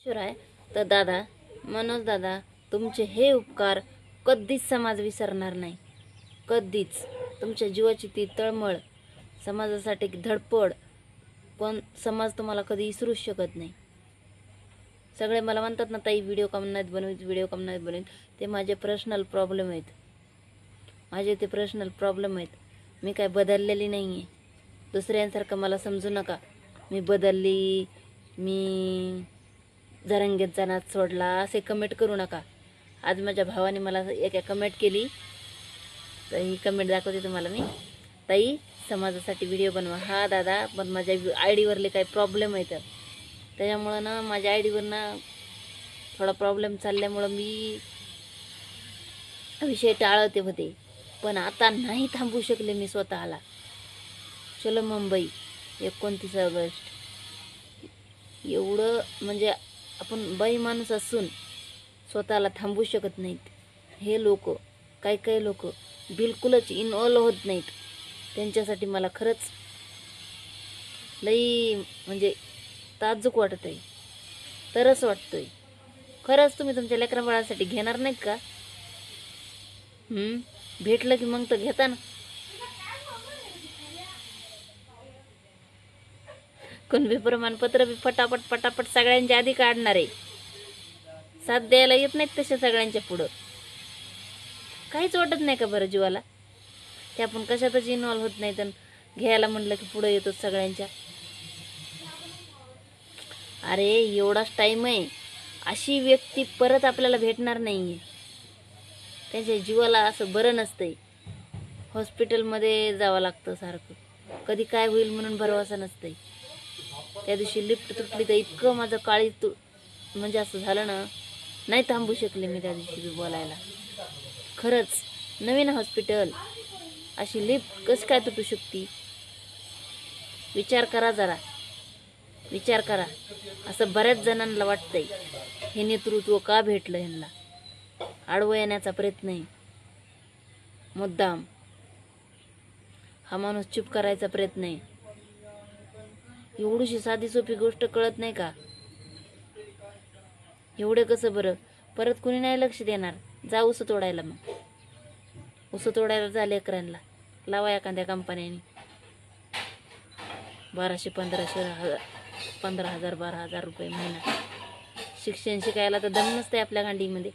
शिवराय तर दादा, मनोज दादा, तुमचे हे उपकार कधीच समाज विसरणार नाही. कधीच. तुमच्या जीवाची ती तळमळ, समाजासाठी धडपड, पण समाज तुम्हाला कधी विसरूच शकत नाही. सगळे मला म्हणतात ना, ताई व्हिडिओ कम नाहीत बनवीत, व्हिडिओ कम नाहीत बनवीत. ते माझे पर्सनल प्रॉब्लेम आहेत. माझे ते पर्सनल प्रॉब्लेम आहेत. मी काय बदललेली नाही आहे. दुसऱ्यांसारखं मला समजू नका. मी बदलली, मी जरंगेचा नाच सोडला असे कमेंट करू नका. आज माझ्या भावाने मला एक कमेंट केली, तर ही कमेंट दाखवते तुम्हाला मी. ताई समाजासाठी व्हिडिओ बनवा. हा दादा, पण माझ्या आय डीवरले काही प्रॉब्लेम आहेत, त्याच्यामुळं ना माझ्या आय डीवर ना थोडा प्रॉब्लेम चालल्यामुळं मी विषय टाळते होते. पण आता नाही थांबू शकले मी स्वतःला. चलो मुंबई 29 ऑगस्ट. एवढं म्हणजे आपण बाई माणूस असून स्वतःला थांबू शकत नाहीत. हे लोक, काही लोक बिलकुलच इन्व्हॉल्व होत नाहीत. त्यांच्यासाठी मला खरंच लई म्हणजे ताज्जुक वाटत आहे, तरच वाटतोय. खरंच तुम्ही तुमच्या लेकरा बाळासाठी घेणार नाहीत का? भेटलं की मग तर घेता ना. कुणबी प्रमाणपत्र बी पटापट सगळ्यांच्या आधी काढणार आहे. साथ द्यायला येत नाहीत तशा सगळ्यांच्या पुढं. काहीच वाटत नाही का बरं जीवाला? ते आपण कशातच इन्व्हॉल्व होत नाही, तर घ्यायला म्हणलं की पुढं येतो सगळ्यांच्या. अरे एवढाच टाईम आहे, अशी व्यक्ती परत आपल्याला भेटणार नाहीये. त्यांच्या जीवाला असं बरं नसतंय. हॉस्पिटलमध्ये जावं लागतं सारखं. कधी काय होईल म्हणून भरवसा नसतंय. त्या दिवशी लिफ्ट तुटली तर इतकं माझं म्हणजे असं झालं ना, नाही थांबू शकले मी त्या दिवशी बोलायला. खरंच नवीन हॉस्पिटल, अशी लिफ्ट कशी काय तुटू शकते? विचार करा जरा, विचार करा. असं बऱ्याच जणांना वाटतंय हे नेतृत्व का भेटलं ह्यांना. आडवं येण्याचा प्रयत्न आहे मुद्दाम. हा माणूस चूप करायचा प्रयत्न आहे. एवढीशी साधी सोपी गोष्ट कळत नाही का? एवढे कसं बरं? परत कुणी नाही लक्ष देणार. जा ऊस तोडायला. मग ऊस तोडायला झाले लेकरांना लावा एखाद्या कंपन्याने 1200-1500 15,000 12,000 रुपये महिना. शिक्षण शिकायला तर दम नसते आपल्या गांडीमध्ये,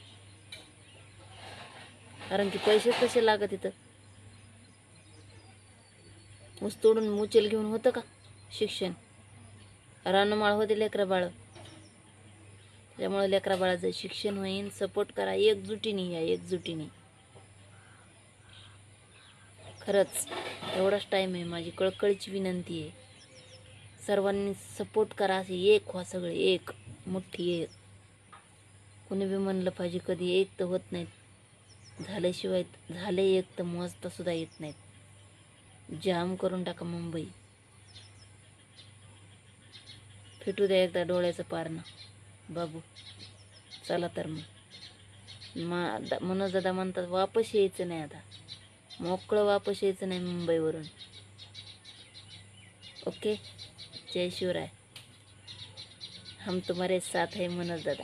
कारण की पैसे कसे लागत इथं. ऊस तोडून मुचेल घेऊन होतं का शिक्षण? रानमाळ होते लेकरा बाळ. त्यामुळे लेकरा बाळाचं शिक्षण होईन. सपोर्ट करा एकजुटीने, या एकजुटीने. खरंच एवढाच टाईम आहे. माझी कळकळीची विनंती आहे, सर्वांनी सपोर्ट करा. असे एक व्हा सगळे, एक मोठी एक. कुणी बी म्हणलं पाहिजे कधी एक तर होत नाहीत. झाल्याशिवाय झाले एक तर मोजता सुद्धा येत नाहीत. जाम करून टाका मुंबई. फिटू द्या एकदा डोळ्याचं पारणं बाबू. चला तर मग मनोज दादा म्हणतात वापस यायचं नाही, आता मोकळं वापस यायचं नाही मुंबईवरून. ओके, जय शिवराय. हम तुम्हारे साथ है मनोज दादा.